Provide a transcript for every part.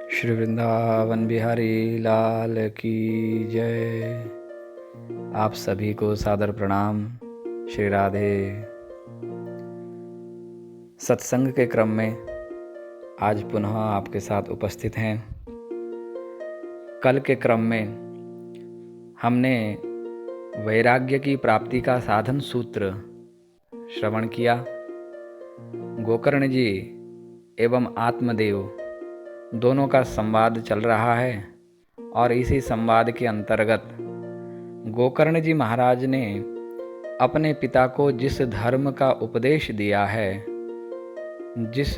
श्री वृंदावन बिहारी लाल की जय। आप सभी को सादर प्रणाम। श्री राधे। सत्संग के क्रम में आज पुनः आपके साथ उपस्थित हैं। कल के क्रम में हमने वैराग्य की प्राप्ति का साधन सूत्र श्रवण किया। गोकर्ण जी एवं आत्मदेव दोनों का संवाद चल रहा है और इसी संवाद के अंतर्गत गोकर्ण जी महाराज ने अपने पिता को जिस धर्म का उपदेश दिया है, जिस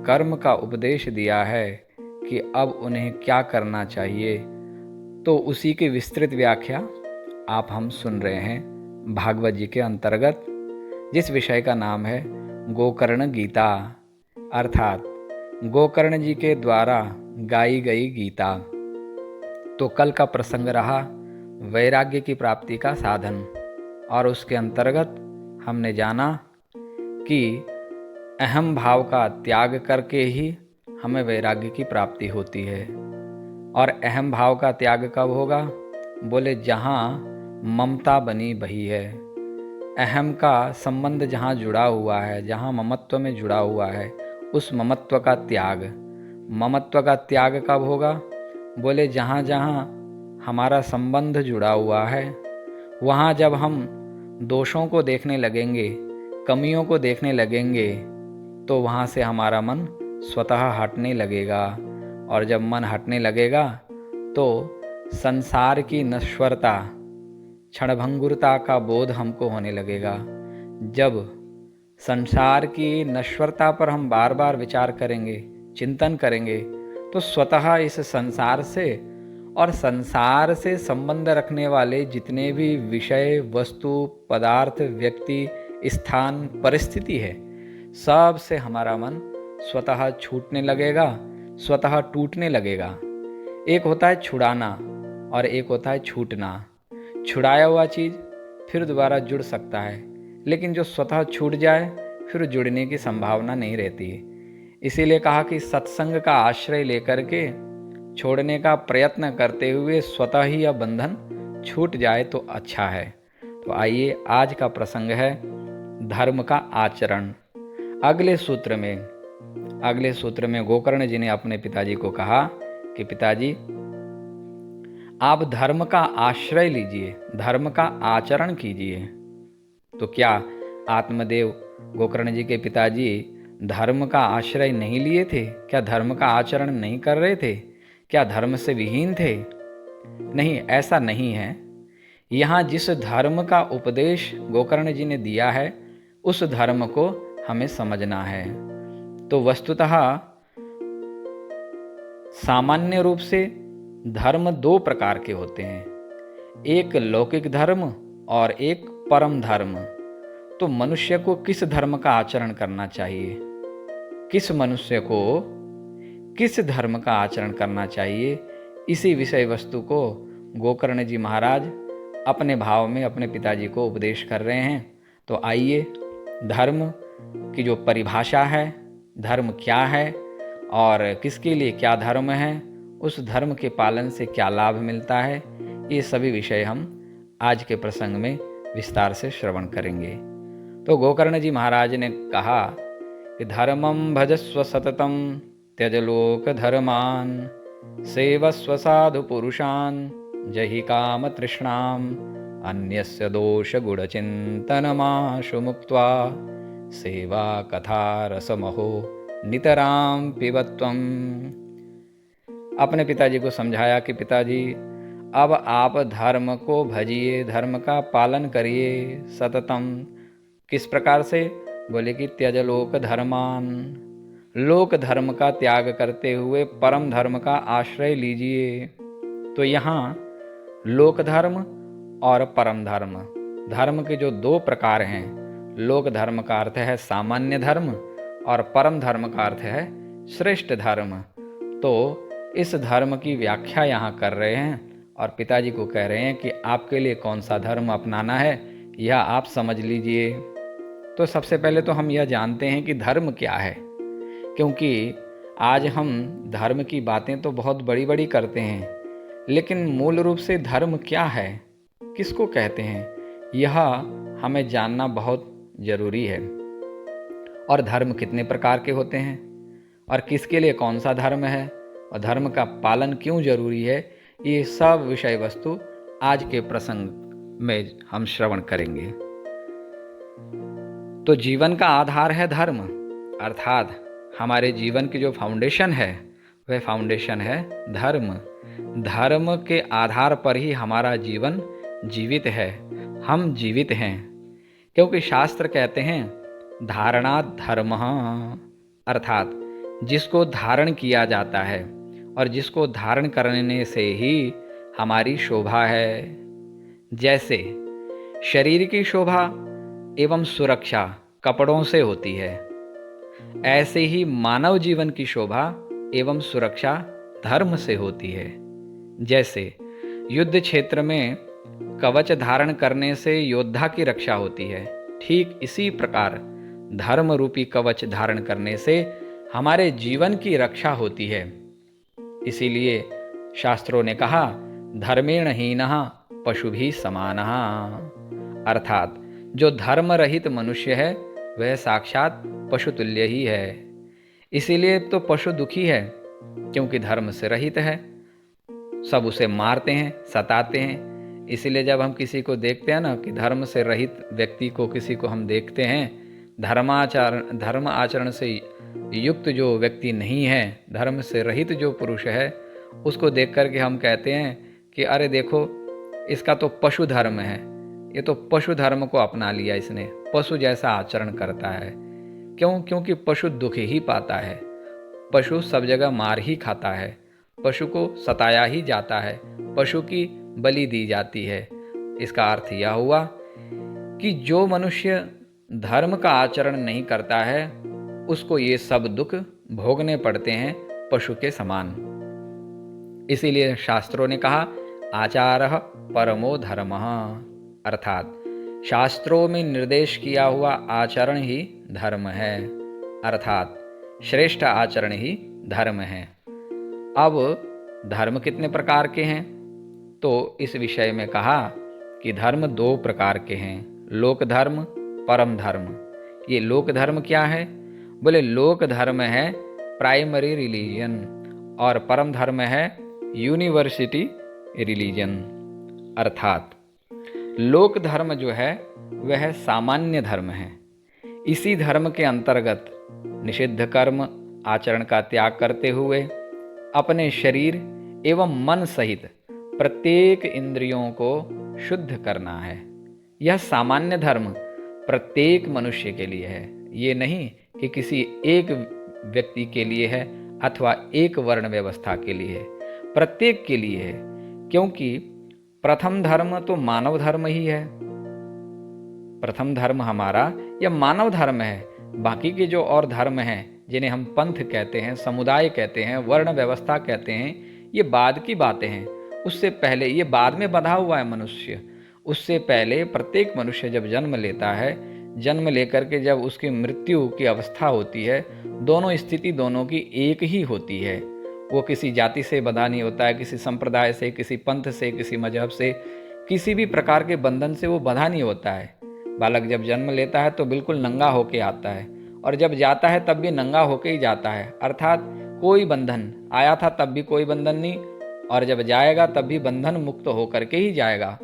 कर्म का उपदेश दिया है कि अब उन्हें क्या करना चाहिए, तो उसी की विस्तृत व्याख्या आप हम सुन रहे हैं भागवत जी के अंतर्गत, जिस विषय का नाम है गोकर्ण गीता, अर्थात गोकर्ण जी के द्वारा गाई गई गीता। तो कल का प्रसंग रहा वैराग्य की प्राप्ति का साधन, और उसके अंतर्गत हमने जाना कि अहम भाव का त्याग करके ही हमें वैराग्य की प्राप्ति होती है। और अहम भाव का त्याग कब होगा? बोले जहाँ ममता बनी बही है, अहम का संबंध जहाँ जुड़ा हुआ है, जहाँ ममत्व में जुड़ा हुआ है, उस ममत्व का त्याग। ममत्व का त्याग कब होगा? बोले जहाँ जहाँ हमारा संबंध जुड़ा हुआ है, वहाँ जब हम दोषों को देखने लगेंगे, कमियों को देखने लगेंगे, तो वहाँ से हमारा मन स्वतः हटने लगेगा। और जब मन हटने लगेगा तो संसार की नश्वरता, क्षणभंगुरता का बोध हमको होने लगेगा। जब संसार की नश्वरता पर हम बार बार विचार करेंगे, चिंतन करेंगे, तो स्वतः इस संसार से और संसार से संबंध रखने वाले जितने भी विषय, वस्तु, पदार्थ, व्यक्ति, स्थान, परिस्थिति है, सब से हमारा मन स्वतः छूटने लगेगा, स्वतः टूटने लगेगा। एक होता है छुड़ाना और एक होता है छूटना। छुड़ाया हुआ चीज़ फिर दोबारा जुड़ सकता है, लेकिन जो स्वतः छूट जाए फिर जुड़ने की संभावना नहीं रहती है। इसीलिए कहा कि सत्संग का आश्रय लेकर के छोड़ने का प्रयत्न करते हुए स्वतः ही यह बंधन छूट जाए तो अच्छा है। तो आइए, आज का प्रसंग है धर्म का आचरण। अगले सूत्र में गोकर्ण जी ने अपने पिताजी को कहा कि पिताजी, आप धर्म का आश्रय लीजिए, धर्म का आचरण कीजिए। तो क्या आत्मदेव गोकर्ण जी के पिताजी धर्म का आश्रय नहीं लिए थे? क्या धर्म का आचरण नहीं कर रहे थे? क्या धर्म से विहीन थे? नहीं, ऐसा नहीं है। यहाँ जिस धर्म का उपदेश गोकर्ण जी ने दिया है, उस धर्म को हमें समझना है। तो वस्तुतः सामान्य रूप से धर्म दो प्रकार के होते हैं, एक लौकिक धर्म और एक परम धर्म। तो मनुष्य को किस धर्म का आचरण करना चाहिए, किस मनुष्य को किस धर्म का आचरण करना चाहिए, इसी विषय वस्तु को गोकर्ण जी महाराज अपने भाव में अपने पिताजी को उपदेश कर रहे हैं। तो आइए, धर्म की जो परिभाषा है, धर्म क्या है और किसके लिए क्या धर्म है, उस धर्म के पालन से क्या लाभ मिलता है, ये सभी विषय हम आज के प्रसंग में विस्तार से श्रवण करेंगे। तो गोकर्ण जी महाराज ने कहा कि धर्मं भजस्व सततं त्यज लोक धर्मान सेवस्व साधु पुरुषान जहि काम तृष्णाम अन्यस्य दोष गुण चिंतनमाशु मुक्त्वा सेवा कथा रसमहो नितराम पिबत्वम। अपने पिताजी को समझाया कि पिताजी, अब आप धर्म को भजिए, धर्म का पालन करिए सततम। किस प्रकार से? बोले कि त्यज लोक धर्मान, लोक धर्म का त्याग करते हुए परम धर्म का आश्रय लीजिए। तो यहाँ लोक धर्म और परम धर्म, धर्म के जो दो प्रकार हैं, लोक धर्म का अर्थ है सामान्य धर्म और परम धर्म का अर्थ है श्रेष्ठ धर्म। तो इस धर्म की व्याख्या यहाँ कर रहे हैं और पिताजी को कह रहे हैं कि आपके लिए कौन सा धर्म अपनाना है, यह आप समझ लीजिए। तो सबसे पहले तो हम यह जानते हैं कि धर्म क्या है, क्योंकि आज हम धर्म की बातें तो बहुत बड़ी बड़ी करते हैं, लेकिन मूल रूप से धर्म क्या है, किसको कहते हैं, यह हमें जानना बहुत ज़रूरी है। और धर्म कितने प्रकार के होते हैं और किसके लिए कौन सा धर्म है और धर्म का पालन क्यों जरूरी है, ये सब विषय वस्तु आज के प्रसंग में हम श्रवण करेंगे। तो जीवन का आधार है धर्म, अर्थात हमारे जीवन की जो फाउंडेशन है वह फाउंडेशन है धर्म। धर्म के आधार पर ही हमारा जीवन जीवित है, हम जीवित हैं, क्योंकि शास्त्र कहते हैं धारणात् धर्मः, अर्थात जिसको धारण किया जाता है और जिसको धारण करने से ही हमारी शोभा है। जैसे शरीर की शोभा एवं सुरक्षा कपड़ों से होती है, ऐसे ही मानव जीवन की शोभा एवं सुरक्षा धर्म से होती है। जैसे युद्ध क्षेत्र में कवच धारण करने से योद्धा की रक्षा होती है, ठीक इसी प्रकार धर्म रूपी कवच धारण करने से हमारे जीवन की रक्षा होती है। इसीलिए शास्त्रों ने कहा धर्मेण हीनः पशुभिः समानः, अर्थात जो धर्म रहित मनुष्य है वह साक्षात पशुतुल्य ही है। इसीलिए तो पशु दुखी है, क्योंकि धर्म से रहित है। सब उसे मारते हैं, सताते हैं। इसीलिए जब हम किसी को देखते हैं ना कि धर्म से रहित व्यक्ति को, किसी को हम देखते हैं, धर्म आचरण से युक्त जो व्यक्ति नहीं है, धर्म से रहित जो पुरुष है, उसको देख कर के हम कहते हैं कि अरे देखो इसका तो पशु धर्म है, ये तो पशु धर्म को अपना लिया इसने, पशु जैसा आचरण करता है। क्यों? क्योंकि पशु दुख ही पाता है, पशु सब जगह मार ही खाता है, पशु को सताया ही जाता है, पशु की बलि दी जाती है। इसका अर्थ यह हुआ कि जो मनुष्य धर्म का आचरण नहीं करता है उसको ये सब दुख भोगने पड़ते हैं पशु के समान। इसीलिए शास्त्रों ने कहा आचारः परमो धर्मः, अर्थात शास्त्रों में निर्देश किया हुआ आचरण ही धर्म है, अर्थात श्रेष्ठ आचरण ही धर्म है। अब धर्म कितने प्रकार के हैं? तो इस विषय में कहा कि धर्म 2 प्रकार के हैं, लोक धर्म, परम धर्म। ये लोक धर्म क्या है? बोले लोक धर्म है प्राइमरी रिलीजन और परम धर्म है यूनिवर्सिटी रिलीजन। अर्थात लोक धर्म जो है वह सामान्य धर्म है। इसी धर्म के अंतर्गत निषिद्ध कर्म आचरण का त्याग करते हुए अपने शरीर एवं मन सहित प्रत्येक इंद्रियों को शुद्ध करना है। यह सामान्य धर्म प्रत्येक मनुष्य के लिए है, ये नहीं कि किसी एक व्यक्ति के लिए है अथवा एक वर्ण व्यवस्था के लिए है, प्रत्येक के लिए है। क्योंकि प्रथम धर्म तो मानव धर्म ही है, प्रथम धर्म हमारा यह मानव धर्म है। बाकी के जो और धर्म हैं जिन्हें हम पंथ कहते हैं, समुदाय कहते हैं, वर्ण व्यवस्था कहते हैं, ये बाद की बातें हैं। उससे पहले ये बाद में बंधा हुआ है मनुष्य। उससे पहले प्रत्येक मनुष्य जब जन्म लेता है, जन्म लेकर के जब उसकी मृत्यु की अवस्था होती है, दोनों स्थिति दोनों की एक ही होती है। वो किसी जाति से बंधा नहीं होता है, किसी संप्रदाय से, किसी पंथ से, किसी मजहब से, किसी भी प्रकार के बंधन से वो बंधा नहीं होता है। बालक जब जन्म लेता है तो बिल्कुल नंगा होके आता है और जब जाता है तब भी नंगा होके ही जाता है, अर्थात कोई बंधन, आया था तब भी कोई बंधन नहीं और जब जाएगा तब भी बंधन मुक्त होकर के ही जाएगा।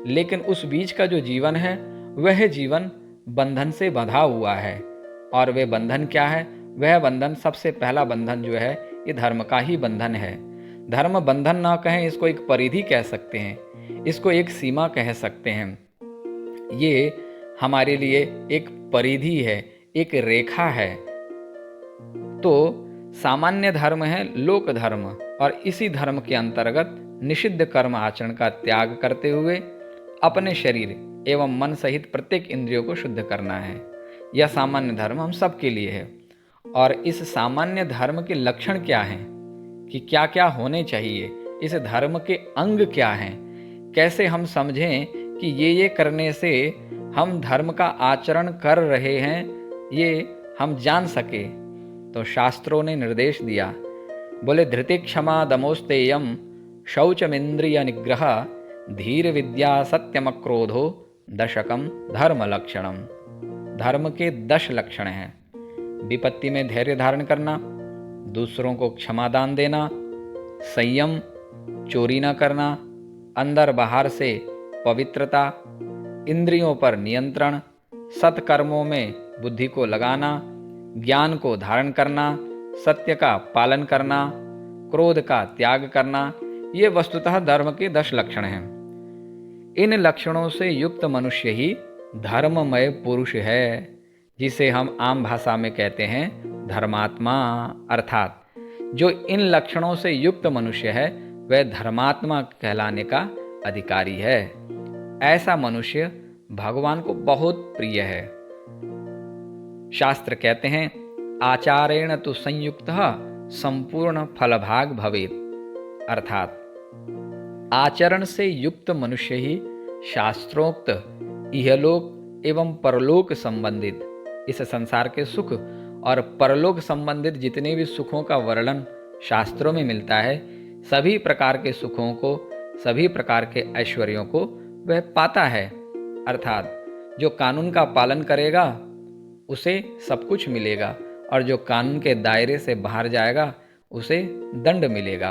लेकिन उस बीच का जो जीवन है वह जीवन बंधन से बंधा हुआ है। और वह बंधन क्या है? वह बंधन, सबसे पहला बंधन जो है ये धर्म का ही बंधन है। धर्म बंधन ना कहें, इसको एक परिधि कह सकते हैं, इसको एक सीमा कह सकते हैं। ये हमारे लिए एक परिधि है, एक रेखा है। तो सामान्य धर्म है लोक धर्म और इसी धर्म के अंतर्गत निषिद्ध कर्म आचरण का त्याग करते हुए अपने शरीर एवं मन सहित प्रत्येक इंद्रियों को शुद्ध करना है। यह सामान्य धर्म हम सब के लिए है। और इस सामान्य धर्म के लक्षण क्या हैं, कि क्या क्या होने चाहिए, इस धर्म के अंग क्या हैं, कैसे हम समझें कि ये करने से हम धर्म का आचरण कर रहे हैं, ये हम जान सके। तो शास्त्रों ने निर्देश दिया, बोले धृति क्षमा दमोस्तेयम शौचमिंद्रिय निग्रह धीर विद्या सत्यम क्रोधो दशकम धर्म लक्षणम। धर्म के 10 लक्षण हैं। विपत्ति में धैर्य धारण करना, दूसरों को क्षमादान देना, संयम, चोरी न करना, अंदर बाहर से पवित्रता, इंद्रियों पर नियंत्रण, सत्कर्मों में बुद्धि को लगाना, ज्ञान को धारण करना, सत्य का पालन करना, क्रोध का त्याग करना, ये वस्तुतः धर्म के 10 लक्षण हैं। इन लक्षणों से युक्त मनुष्य ही धर्ममय पुरुष है, जिसे हम आम भाषा में कहते हैं धर्मात्मा। अर्थात जो इन लक्षणों से युक्त मनुष्य है वह धर्मात्मा कहलाने का अधिकारी है। ऐसा मनुष्य भगवान को बहुत प्रिय है। शास्त्र कहते हैं, आचारेण तु संयुक्तः संपूर्ण फलभाग भवेत्। अर्थात आचरण से युक्त मनुष्य ही शास्त्रोक्त इहलोक एवं परलोक संबंधित, इस संसार के सुख और परलोक संबंधित जितने भी सुखों का वर्णन शास्त्रों में मिलता है, सभी प्रकार के सुखों को, सभी प्रकार के ऐश्वर्यों को वह पाता है। अर्थात जो कानून का पालन करेगा उसे सब कुछ मिलेगा, और जो कानून के दायरे से बाहर जाएगा उसे दंड मिलेगा।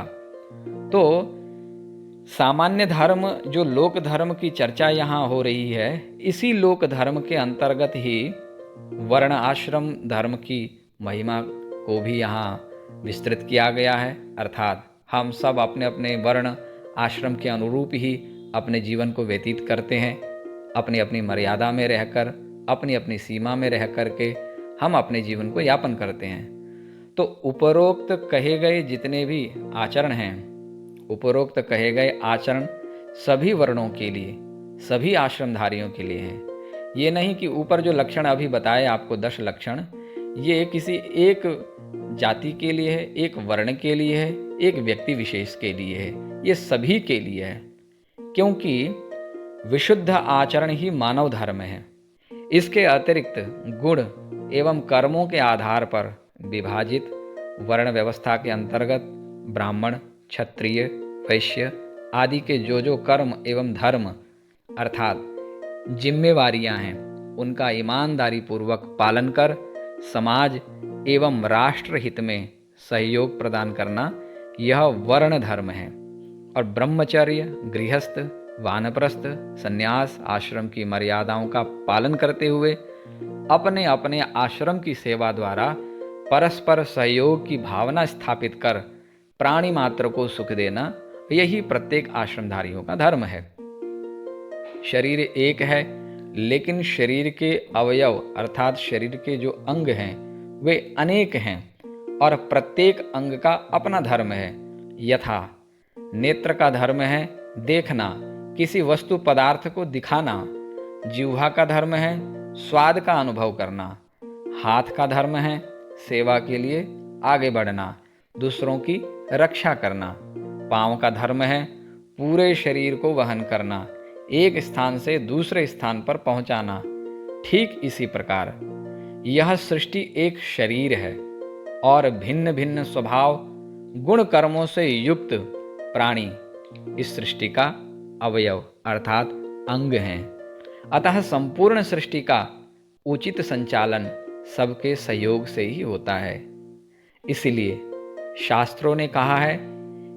तो सामान्य धर्म, जो लोक धर्म की चर्चा यहाँ हो रही है, इसी लोक धर्म के अंतर्गत ही वर्ण आश्रम धर्म की महिमा को भी यहाँ विस्तृत किया गया है। अर्थात हम सब अपने अपने वर्ण आश्रम के अनुरूप ही अपने जीवन को व्यतीत करते हैं। अपनी अपनी मर्यादा में रहकर, अपनी अपनी सीमा में रह कर के हम अपने जीवन को यापन करते हैं। तो उपरोक्त कहे गए जितने भी आचरण हैं, उपरोक्त कहे गए आचरण सभी वर्णों के लिए, सभी आश्रमधारियों के लिए हैं। ये नहीं कि ऊपर जो लक्षण अभी बताए आपको 10 लक्षण, ये किसी एक जाति के लिए है, एक वर्ण के लिए है, एक व्यक्ति विशेष के लिए है। ये सभी के लिए है, क्योंकि विशुद्ध आचरण ही मानव धर्म है। इसके अतिरिक्त गुण एवं कर्मों के आधार पर विभाजित वर्ण व्यवस्था के अंतर्गत ब्राह्मण, क्षत्रिय, वैश्य आदि के जो कर्म एवं धर्म अर्थात जिम्मेवारियां हैं, उनका ईमानदारी पूर्वक पालन कर समाज एवं राष्ट्र हित में सहयोग प्रदान करना, यह वर्ण धर्म है। और ब्रह्मचर्य, गृहस्थ, वानप्रस्थ, संन्यास आश्रम की मर्यादाओं का पालन करते हुए अपने अपने आश्रम की सेवा द्वारा परस्पर सहयोग की भावना स्थापित कर प्राणी मात्र को सुख देना, यही प्रत्येक आश्रमधारियों का धर्म है। शरीर एक है, लेकिन शरीर के अवयव अर्थात शरीर के जो अंग हैं वे अनेक हैं, और प्रत्येक अंग का अपना धर्म है। यथा नेत्र का धर्म है देखना, किसी वस्तु पदार्थ को दिखाना। जिह्वा का धर्म है स्वाद का अनुभव करना। हाथ का धर्म है सेवा के लिए आगे बढ़ना, दूसरों की रक्षा करना। पाँव का धर्म है पूरे शरीर को वहन करना, एक स्थान से दूसरे स्थान पर पहुंचाना। ठीक इसी प्रकार यह सृष्टि एक शरीर है, और भिन्न भिन्न स्वभाव गुण कर्मों से युक्त प्राणी इस सृष्टि का अवयव अर्थात अंग हैं। अतः संपूर्ण सृष्टि का उचित संचालन सबके सहयोग से ही होता है। इसलिए शास्त्रों ने कहा है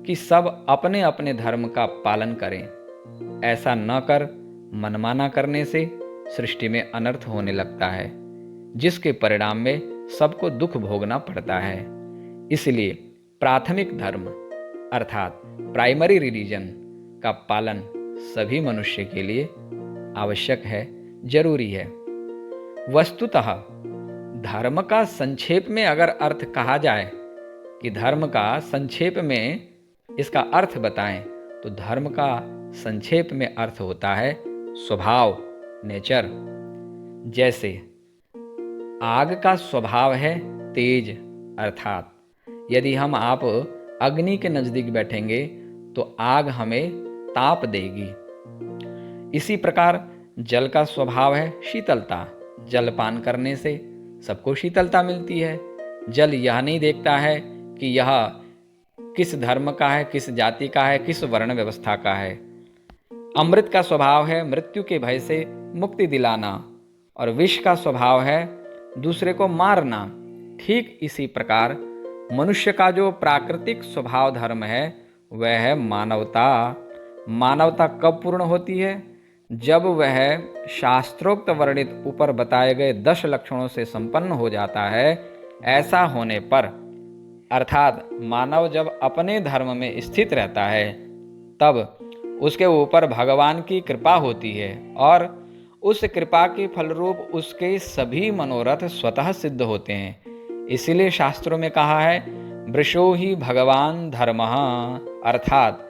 कि सब अपने अपने धर्म का पालन करें। ऐसा न कर मनमाना करने से सृष्टि में अनर्थ होने लगता है, जिसके परिणाम में सबको दुख भोगना पड़ता है। इसलिए प्राथमिक धर्म अर्थात प्राइमरी रिलीजन का पालन सभी मनुष्य के लिए आवश्यक है, जरूरी है। वस्तुतः धर्म का संक्षेप में अगर अर्थ कहा जाए कि धर्म का संक्षेप में इसका अर्थ बताएं, तो धर्म का संक्षेप में अर्थ होता है स्वभाव, नेचर। जैसे आग का स्वभाव है तेज, अर्थात यदि हम आप अग्नि के नजदीक बैठेंगे तो आग हमें ताप देगी। इसी प्रकार जल का स्वभाव है शीतलता, जलपान करने से सबको शीतलता मिलती है। जल यह नहीं देखता है कि यह किस धर्म का है, किस जाति का है, किस वर्ण व्यवस्था का है। अमृत का स्वभाव है मृत्यु के भय से मुक्ति दिलाना, और विष का स्वभाव है दूसरे को मारना। ठीक इसी प्रकार मनुष्य का जो प्राकृतिक स्वभाव धर्म है वह है मानवता। मानवता कब पूर्ण होती है? जब वह शास्त्रोक्त वर्णित ऊपर बताए गए 10 लक्षणों से संपन्न हो जाता है। ऐसा होने पर अर्थात मानव जब अपने धर्म में स्थित रहता है तब उसके ऊपर भगवान की कृपा होती है, और उस कृपा के फलरूप उसके सभी मनोरथ स्वतः सिद्ध होते हैं। इसीलिए शास्त्रों में कहा है वृषो ही भगवान धर्मः, अर्थात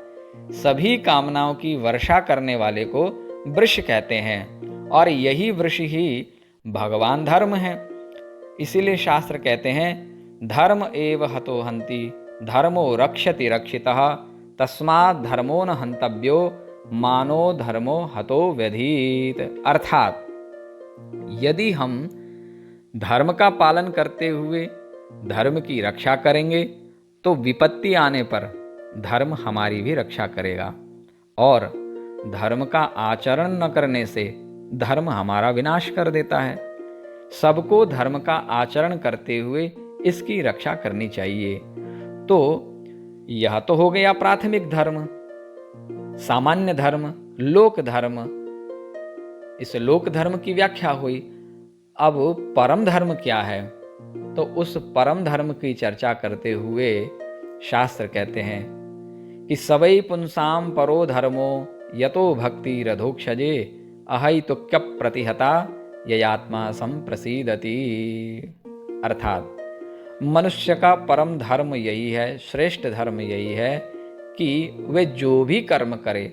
सभी कामनाओं की वर्षा करने वाले को वृष कहते हैं, और यही वृष ही भगवान धर्म है। इसीलिए शास्त्र कहते हैं धर्म एव हतो हन्ति, धर्मो रक्षति रक्षितः, तस्मात् धर्मो न हन्तव्यो, मानो धर्मो हतो व्यधीत। अर्थात यदि हम धर्म का पालन करते हुए धर्म की रक्षा करेंगे तो विपत्ति आने पर धर्म हमारी भी रक्षा करेगा, और धर्म का आचरण न करने से धर्म हमारा विनाश कर देता है। सबको धर्म का आचरण करते हुए इसकी रक्षा करनी चाहिए। तो यह तो हो गया प्राथमिक धर्म, सामान्य धर्म, लोक धर्म। इस लोक धर्म की व्याख्या हुई। अब परम धर्म क्या है? तो उस परम धर्म की चर्चा करते हुए शास्त्र कहते हैं कि सवै पुंसाम परो धर्मो यतो भक्ति रधोक्षजे, अहैतुक्य प्रतिहता ययात्मा संप्रसीदति। अर्थात मनुष्य का परम धर्म यही है, श्रेष्ठ धर्म यही है कि वे जो भी कर्म करे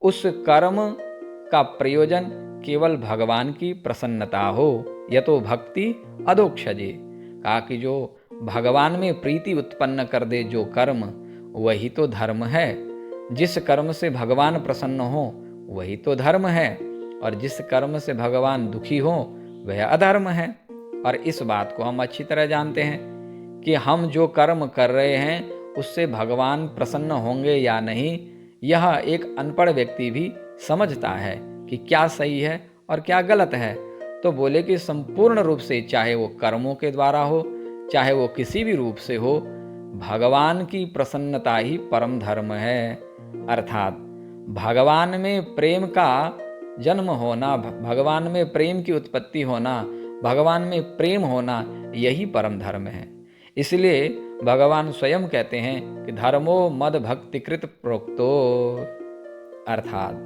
उस कर्म का प्रयोजन केवल भगवान की प्रसन्नता हो। यतो भक्ति अधोक्षजे, कहा कि जो भगवान में प्रीति उत्पन्न कर दे जो कर्म, वही तो धर्म है। जिस कर्म से भगवान प्रसन्न हो वही तो धर्म है, और जिस कर्म से भगवान दुखी हो वह अधर्म है। और इस बात को हम अच्छी तरह जानते हैं कि हम जो कर्म कर रहे हैं उससे भगवान प्रसन्न होंगे या नहीं, यह एक अनपढ़ व्यक्ति भी समझता है कि क्या सही है और क्या गलत है। तो बोले कि संपूर्ण रूप से, चाहे वो कर्मों के द्वारा हो चाहे वो किसी भी रूप से हो, भगवान की प्रसन्नता ही परम धर्म है। अर्थात भगवान में प्रेम का जन्म होना, भगवान में प्रेम की उत्पत्ति होना, भगवान में प्रेम होना, यही परम धर्म है। इसलिए भगवान स्वयं कहते हैं कि धर्मो मद भक्तिकृत प्रोक्तो, अर्थात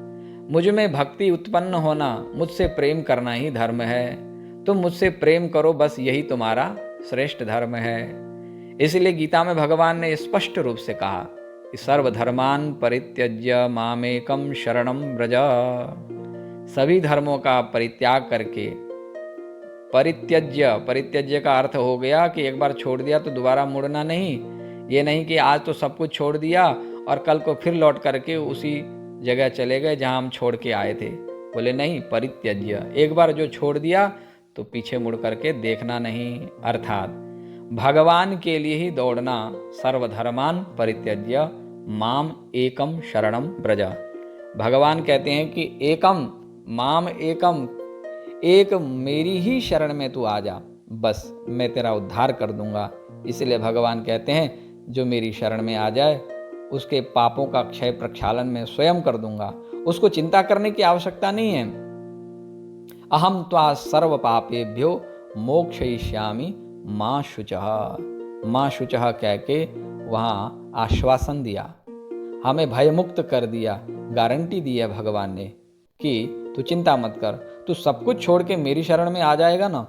मुझ में भक्ति उत्पन्न होना, मुझसे प्रेम करना ही धर्म है। तुम मुझसे प्रेम करो, बस यही तुम्हारा श्रेष्ठ धर्म है। इसलिए गीता में भगवान ने स्पष्ट रूप से कहा कि सर्वधर्मान परित्यज्य मामेकम शरणम व्रज। सभी धर्मों का परित्याग करके, परित्यज्य का अर्थ हो गया कि एक बार छोड़ दिया तो दोबारा मुड़ना नहीं। ये नहीं कि आज तो सब कुछ छोड़ दिया और कल को फिर लौट करके उसी जगह चले गए जहां हम छोड़ के आए थे। बोले नहीं, परित्यज्य, एक बार जो छोड़ दिया तो पीछे मुड़ करके देखना नहीं। अर्थात भगवान के लिए ही दौड़ना। सर्वधर्मान परित्यज्य माम एकम शरणम व्रज। भगवान कहते हैं कि एकम माम एकम, एक मेरी ही शरण में तू आ जा, बस मैं तेरा उद्धार कर दूंगा। इसलिए भगवान कहते हैं जो मेरी शरण में आ जाए उसके पापों का क्षय प्रक्षालन मैं स्वयं कर दूंगा, उसको चिंता करने की आवश्यकता नहीं है। अहम त्वा सर्व पापेभ्यो मोक्षयिष्यामि मां शुचः। मां शुचः कह के वहाँ आश्वासन दिया, हमें भय मुक्त कर दिया, गारंटी दी है भगवान ने कि तू चिंता मत कर, तू सब कुछ छोड़ के मेरी शरण में आ जाएगा ना,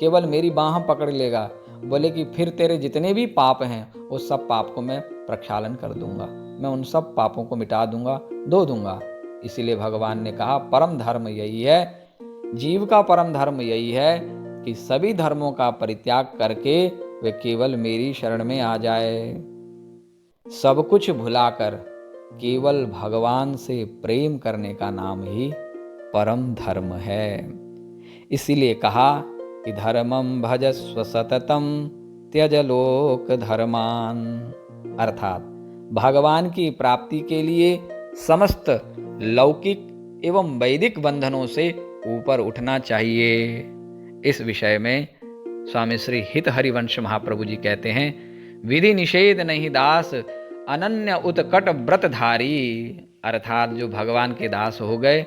केवल मेरी बाह पकड़ लेगा। बोले कि फिर तेरे जितने भी पाप हैं उस सब पाप को मैं प्रक्षालन कर दूंगा, मैं उन सब पापों को मिटा दूंगा, धो दूंगा। इसीलिए भगवान ने कहा परम धर्म यही है, जीव का परम धर्म यही है कि सभी धर्मों का परित्याग करके वे केवल मेरी शरण में आ जाए। सब कुछ भुलाकर केवल भगवान से प्रेम करने का नाम ही परम धर्म है। इसीलिए कहा कि धर्मम भजस्व सततम त्यज लोक धर्मान, अर्थात भगवान की प्राप्ति के लिए समस्त लौकिक एवं वैदिक बंधनों से ऊपर उठना चाहिए। इस विषय में स्वामी श्री हित हरिवंश महाप्रभु जी कहते हैं, विधि निषेध नहीं दास अनन्य उत्कट व्रतधारी, अर्थात जो भगवान के दास हो गए,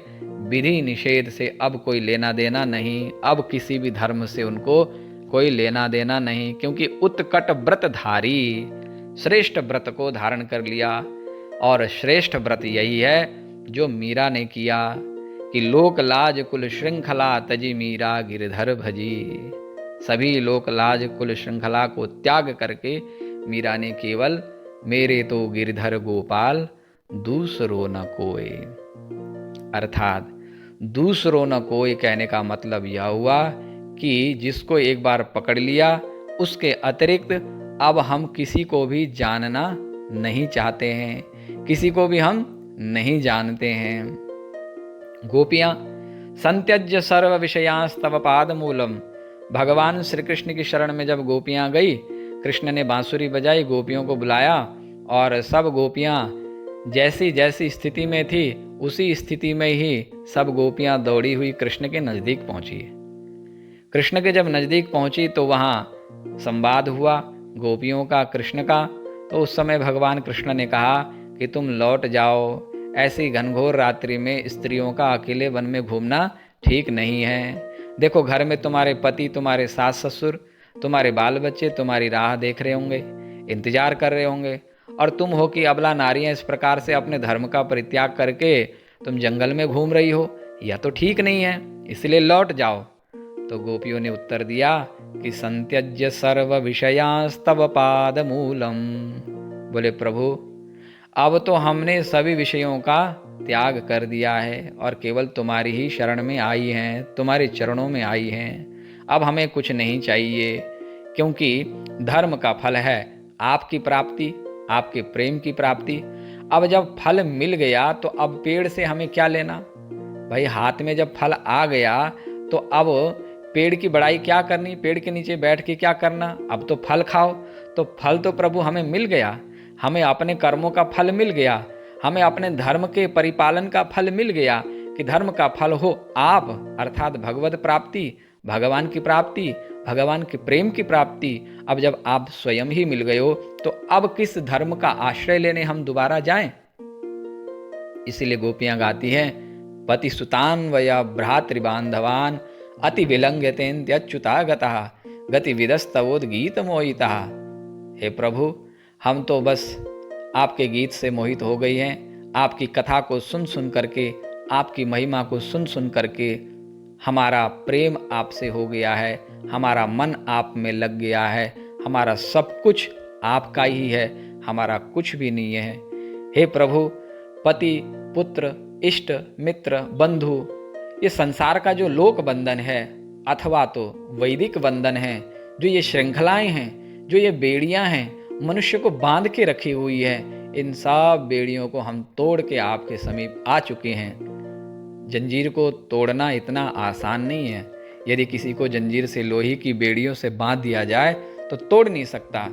विधि निषेध से अब कोई लेना देना नहीं, अब किसी भी धर्म से उनको कोई लेना देना नहीं, क्योंकि उत्कट व्रतधारी, श्रेष्ठ व्रत को धारण कर लिया। और श्रेष्ठ व्रत यही है जो मीरा ने किया कि लोक लाज कुल श्रृंखला तजी मीरा गिरधर भजी। सभी लोक लाज कुल श्रृंखला को त्याग करके मीरा ने केवल मेरे तो गिरधर गोपाल दूसरो न कोई, अर्थात दूसरो न कोई कहने का मतलब यह हुआ कि जिसको एक बार पकड़ लिया उसके अतिरिक्त अब हम किसी को भी जानना नहीं चाहते हैं, किसी को भी हम नहीं जानते हैं। गोपियां संत्यज्य सर्व विषयांस्तव पाद मूलम, भगवान श्री कृष्ण की शरण में जब गोपियां गई, कृष्ण ने बांसुरी बजाई, गोपियों को बुलाया और सब गोपियां जैसी जैसी स्थिति में थी उसी स्थिति में ही सब गोपियां दौड़ी हुई कृष्ण के नज़दीक पहुंची। कृष्ण के जब नज़दीक पहुंची तो वहां संवाद हुआ गोपियों का कृष्ण का। तो उस समय भगवान कृष्ण ने कहा कि तुम लौट जाओ, ऐसी घनघोर रात्रि में स्त्रियों का अकेले वन में घूमना ठीक नहीं है। देखो घर में तुम्हारे पति, तुम्हारे सास ससुर, तुम्हारे बाल बच्चे तुम्हारी राह देख रहे होंगे, इंतजार कर रहे होंगे, और तुम हो कि अबला नारियां इस प्रकार से अपने धर्म का परित्याग करके तुम जंगल में घूम रही हो, यह तो ठीक नहीं है, इसलिए लौट जाओ। तो गोपियों ने उत्तर दिया कि संत्यज्य सर्व विषयांस्तव पाद मूलम, बोले प्रभु अब तो हमने सभी विषयों का त्याग कर दिया है और केवल तुम्हारी ही शरण में आई हैं, तुम्हारे चरणों में आई हैं, अब हमें कुछ नहीं चाहिए, क्योंकि धर्म का फल है आपकी प्राप्ति, आपके प्रेम की प्राप्ति। अब जब फल मिल गया तो अब पेड़ से हमें क्या लेना भाई, हाथ में जब फल आ गया तो अब पेड़ की बड़ाई क्या करनी, पेड़ के नीचे बैठ के क्या करना, अब तो फल खाओ। तो फल तो प्रभु हमें मिल गया, हमें अपने कर्मों का फल मिल गया, हमें अपने धर्म के परिपालन का फल मिल गया कि धर्म का फल हो आप, अर्थात भगवत प्राप्ति, भगवान की प्राप्ति, भगवान के प्रेम की प्राप्ति। अब जब आप स्वयं ही मिल गए हो तो अब किस धर्म का आश्रय लेने हम दोबारा जाएं। इसीलिए गोपियां गाती हैं, पति सुतान वया भ्रातृबांधवान अति विलंघ्यतेन्द्यच्युता गतः गति विदस्तवोद गीत मोहिता। हे प्रभु हम तो बस आपके गीत से मोहित हो गई हैं, आपकी कथा को सुन सुन करके, आपकी महिमा को सुन सुन करके हमारा प्रेम आपसे हो गया है, हमारा मन आप में लग गया है, हमारा सब कुछ आपका ही है, हमारा कुछ भी नहीं है। हे प्रभु पति पुत्र इष्ट मित्र बंधु, ये संसार का जो लोक बंधन है अथवा तो वैदिक बंधन है, जो ये श्रृंखलाएं हैं, जो ये बेड़ियां हैं मनुष्य को बांध के रखी हुई है, इन सब बेड़ियों को हम तोड़ के आपके समीप आ चुके हैं। जंजीर को तोड़ना इतना आसान नहीं है, यदि किसी को जंजीर से लोहे की बेड़ियों से बांध दिया जाए तो तोड़ नहीं सकता।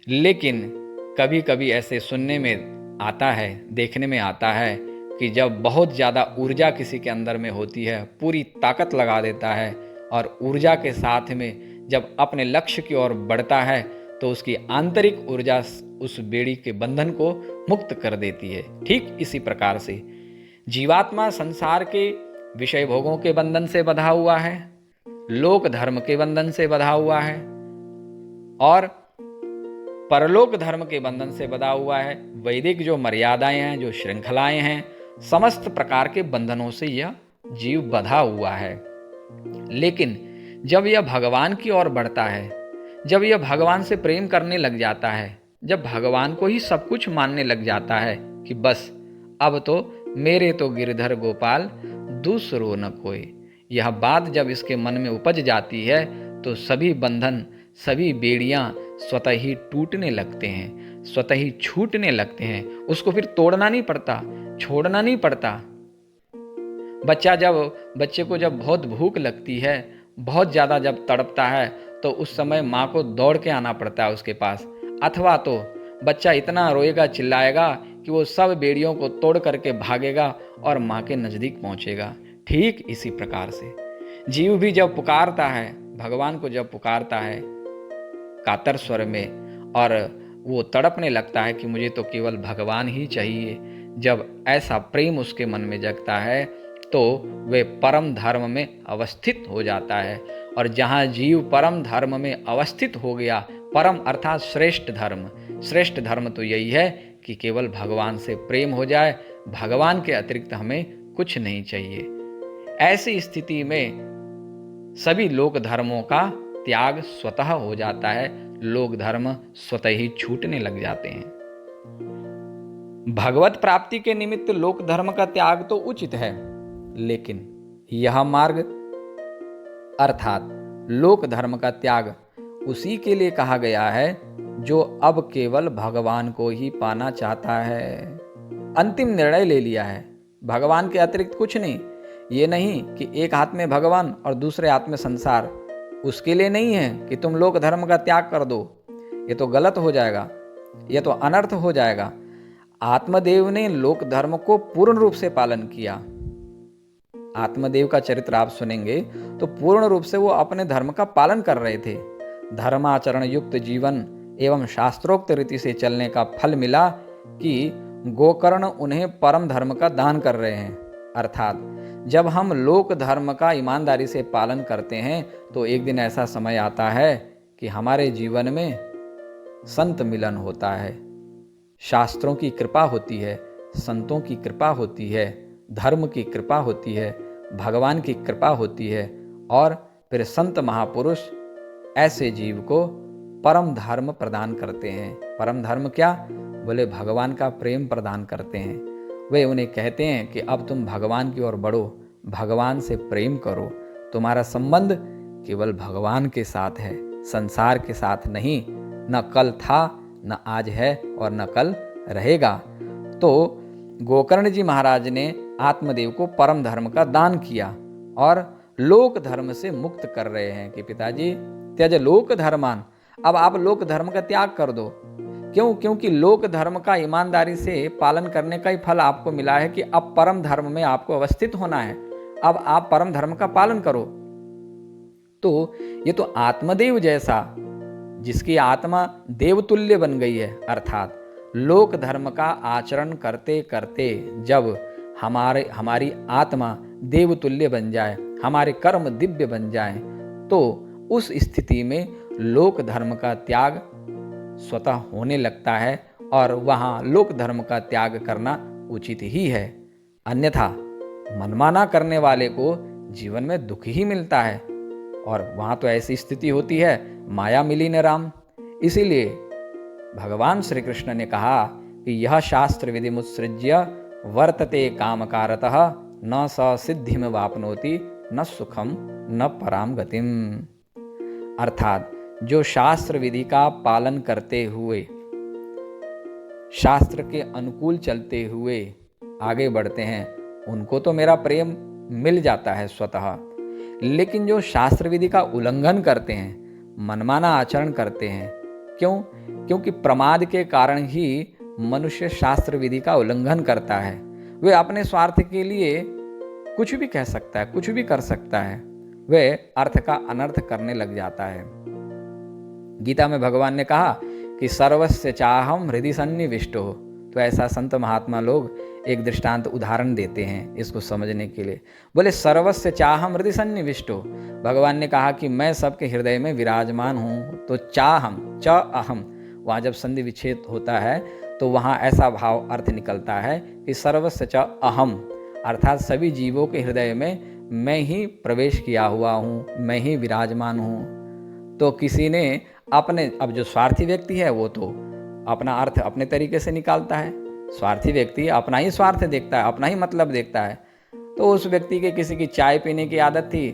लेकिन कभी कभी ऐसे सुनने में आता है, देखने में आता है कि जब बहुत ज़्यादा ऊर्जा किसी के अंदर में होती है, पूरी ताकत लगा देता है और ऊर्जा के साथ में जब अपने लक्ष्य की ओर बढ़ता है तो उसकी आंतरिक ऊर्जा उस बेड़ी के बंधन को मुक्त कर देती है। ठीक इसी प्रकार से जीवात्मा संसार के विषय भोगों के बंधन से बंधा हुआ है, लोक धर्म के बंधन से बंधा हुआ है और परलोक धर्म के बंधन से बंधा हुआ है। वैदिक जो मर्यादाएं हैं, जो श्रृंखलाएं हैं, समस्त प्रकार के बंधनों से यह जीव बंधा हुआ है। लेकिन जब यह भगवान की ओर बढ़ता है, जब यह भगवान से प्रेम करने लग जाता है, जब भगवान को ही सब कुछ मानने लग जाता है कि बस अब तो मेरे तो गिरधर गोपाल दूसरो न कोई, यह बात जब इसके मन में उपज जाती है तो सभी बंधन, सभी बेड़ियां स्वतः ही टूटने लगते हैं, स्वतः ही छूटने लगते हैं। उसको फिर तोड़ना नहीं पड़ता, छोड़ना नहीं पड़ता। बच्चे को जब बहुत भूख लगती है, बहुत ज़्यादा जब तड़पता है तो उस समय माँ को दौड़ के आना पड़ता है उसके पास, अथवा तो बच्चा इतना रोएगा चिल्लाएगा कि वो सब बेड़ियों को तोड़ करके भागेगा और माँ के नज़दीक पहुँचेगा। ठीक इसी प्रकार से जीव भी जब पुकारता है, भगवान को जब पुकारता है कातर स्वर में, और वो तड़पने लगता है कि मुझे तो केवल भगवान ही चाहिए, जब ऐसा प्रेम उसके मन में जगता है तो वे परम धर्म में अवस्थित हो जाता है। और जहाँ जीव परम धर्म में अवस्थित हो गया, परम अर्थात श्रेष्ठ धर्म तो यही है कि केवल भगवान से प्रेम हो जाए, भगवान के अतिरिक्त हमें कुछ नहीं चाहिए। ऐसी स्थिति में सभी लोक धर्मों का त्याग स्वतः हो जाता है, लोक धर्म स्वतः ही छूटने लग जाते हैं। भगवत प्राप्ति के निमित्त लोक धर्म का त्याग तो उचित है, लेकिन यह मार्ग अर्थात लोक धर्म का त्याग उसी के लिए कहा गया है जो अब केवल भगवान को ही पाना चाहता है। अंतिम निर्णय ले लिया है, भगवान के अतिरिक्त कुछ नहीं। ये नहीं कि एक हाथ में भगवान और दूसरे हाथ में संसार, उसके लिए नहीं है कि तुम लोक धर्म का त्याग कर दो, ये तो गलत हो जाएगा, ये तो अनर्थ हो जाएगा। आत्मदेव ने लोक धर्म को पूर्ण रूप से पालन किया। आत्मदेव का चरित्र आप सुनेंगे तो पूर्ण रूप से वो अपने धर्म का पालन कर रहे थे। धर्माचरण युक्त जीवन एवं शास्त्रोक्त रीति से चलने का फल मिला कि गोकर्ण उन्हें परम धर्म का दान कर रहे हैं। अर्थात जब हम लोक धर्म का ईमानदारी से पालन करते हैं तो एक दिन ऐसा समय आता है कि हमारे जीवन में संत मिलन होता है, शास्त्रों की कृपा होती है, संतों की कृपा होती है, धर्म की कृपा होती है, भगवान की कृपा होती है, और फिर संत महापुरुष ऐसे जीव को परम धर्म प्रदान करते हैं। परम धर्म क्या? बोले भगवान का प्रेम प्रदान करते हैं। वे उन्हें कहते हैं कि अब तुम भगवान की ओर बढ़ो, भगवान से प्रेम करो, तुम्हारा संबंध केवल भगवान के साथ है, संसार के साथ नहीं। न कल था, न आज है और न कल रहेगा। तो गोकर्ण जी महाराज ने आत्मदेव को परम धर्म का दान किया और लोक धर्म से मुक्त कर रहे हैं कि पिताजी त्यज लोक धर्मान, अब आप लोक धर्म का त्याग कर दो। क्यों? क्योंकि लोक धर्म का ईमानदारी से पालन करने का ही फल आपको मिला है कि अब परम धर्म में आपको अवस्थित होना है, अब आप परम धर्म का पालन करो। तो ये तो आत्मदेव जैसा, जिसकी आत्मा देवतुल्य बन गई है, अर्थात लोक धर्म का आचरण करते करते जब हमारी आत्मा देवतुल्य बन जाए, हमारे कर्म दिव्य बन जाए, तो उस स्थिति में लोक धर्म का त्याग स्वतः होने लगता है और वहाँ लोक धर्म का त्याग करना उचित ही है। अन्यथा मनमाना करने वाले को जीवन में दुख ही मिलता है, और वहाँ तो ऐसी स्थिति होती है, माया मिली न राम। इसीलिए भगवान श्री कृष्ण ने कहा कि यह शास्त्र विधि मुत्सृज्य वर्तते कामकारतः न स सिद्धिम वापनोति न सुखम न पराम गतिम। अर्थात जो शास्त्र विधि का पालन करते हुए, शास्त्र के अनुकूल चलते हुए आगे बढ़ते हैं, उनको तो मेरा प्रेम मिल जाता है स्वतः। लेकिन जो शास्त्र विधि का उल्लंघन करते हैं, मनमाना आचरण करते हैं, क्यों? क्योंकि प्रमाद के कारण ही मनुष्य शास्त्र विधि का उल्लंघन करता है। वे अपने स्वार्थ के लिए कुछ भी कह सकता है, कुछ भी कर सकता है, वे अर्थ का अनर्थ करने लग जाता है। गीता में भगवान ने कहा कि सर्वस्य चाहम हृदि सन्निविष्टो। तो ऐसा संत महात्मा लोग एक दृष्टांत उदाहरण देते हैं इसको समझने के लिए। बोले सर्वस्य चाहम हृदय सन्निविष्टो, भगवान ने कहा कि मैं सबके हृदय में विराजमान हूँ। तो चाहम च अहम, वहाँ जब संधि विच्छेद होता है तो वहाँ ऐसा भाव अर्थ निकलता है कि सर्वस्य च अहम, अर्थात सभी जीवों के हृदय में मैं ही प्रवेश किया हुआ हूँ, मैं ही विराजमान हूँ। तो किसी ने अपने, अब जो स्वार्थी व्यक्ति है वो तो अपना अर्थ अपने तरीके से निकालता है, स्वार्थी व्यक्ति अपना ही स्वार्थ देखता है, अपना ही मतलब देखता है। तो उस व्यक्ति के किसी की चाय पीने की आदत थी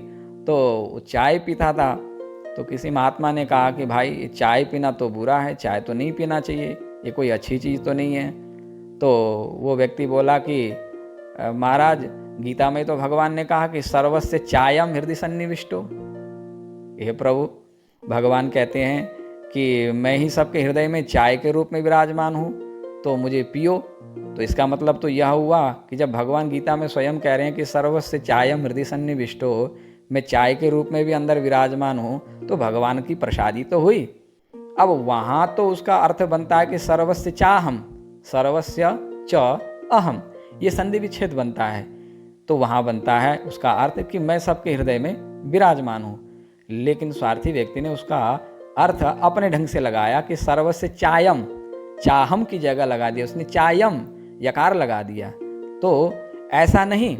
तो चाय पीता था, तो किसी महात्मा ने कहा कि भाई चाय पीना तो बुरा है, चाय तो नहीं पीना चाहिए, ये कोई अच्छी चीज़ तो नहीं है। तो वो व्यक्ति बोला कि महाराज गीता में तो भगवान ने कहा कि सर्वस्य चायम हृदय सन्निविष्टो, हे प्रभु भगवान कहते हैं कि मैं ही सबके हृदय में चाय के रूप में विराजमान हूँ, तो मुझे पियो। तो इसका मतलब तो यह हुआ कि जब भगवान गीता में स्वयं कह रहे हैं कि सर्वस्य चायम हृदय सन्निविष्टो, मैं चाय के रूप में भी अंदर विराजमान हूँ, तो भगवान की प्रसादी तो हुई। अब वहाँ तो उसका अर्थ बनता है कि सर्वस्य चाहम, सर्वस्य च अहम, ये संधि विच्छेद बनता है। तो वहाँ बनता है उसका अर्थ कि मैं सबके हृदय में विराजमान हूँ। लेकिन स्वार्थी व्यक्ति ने उसका अर्थ अपने ढंग से लगाया कि सर्वस्य चायम, चाहम की जगह लगा दिया उसने, चायम यकार लगा दिया। तो ऐसा नहीं,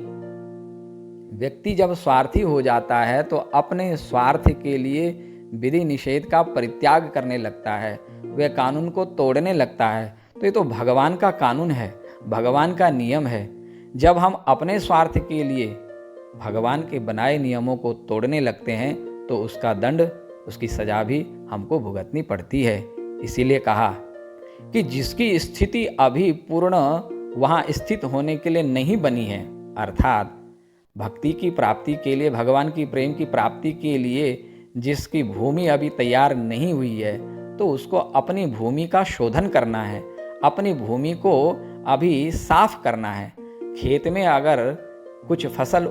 व्यक्ति जब स्वार्थी हो जाता है तो अपने स्वार्थ के लिए विधि निषेध का परित्याग करने लगता है, वह कानून को तोड़ने लगता है। तो ये तो भगवान का कानून है, भगवान का नियम है। जब हम अपने स्वार्थ के लिए भगवान के बनाए नियमों को तोड़ने लगते हैं तो उसका दंड, उसकी सजा भी हमको भुगतनी पड़ती है। इसीलिए कहा कि जिसकी स्थिति अभी पूर्ण वहाँ स्थित होने के लिए नहीं बनी है, अर्थात भक्ति की प्राप्ति के लिए, भगवान की प्रेम की प्राप्ति के लिए जिसकी भूमि अभी तैयार नहीं हुई है, तो उसको अपनी भूमि का शोधन करना है, अपनी भूमि को अभी साफ करना है। खेत में अगर कुछ फसल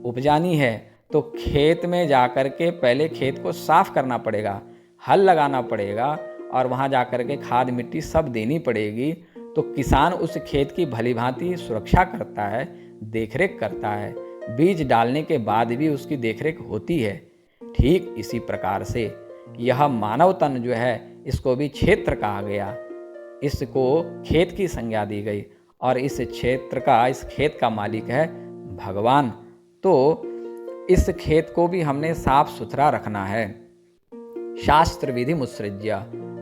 उपजानी है तो खेत में जाकर के पहले खेत को साफ करना पड़ेगा, हल लगाना पड़ेगा और वहाँ जाकर के खाद मिट्टी सब देनी पड़ेगी। तो किसान उस खेत की भलीभांति सुरक्षा करता है, देखरेख करता है, बीज डालने के बाद भी उसकी देखरेख होती है। ठीक इसी प्रकार से यह मानव तन जो है, इसको भी क्षेत्र कहा गया, इसको खेत की संज्ञा दी गई और इस क्षेत्र का, इस खेत का मालिक है भगवान। तो इस खेत को भी हमने साफ सुथरा रखना है। शास्त्र विधि मुत्सृज्य,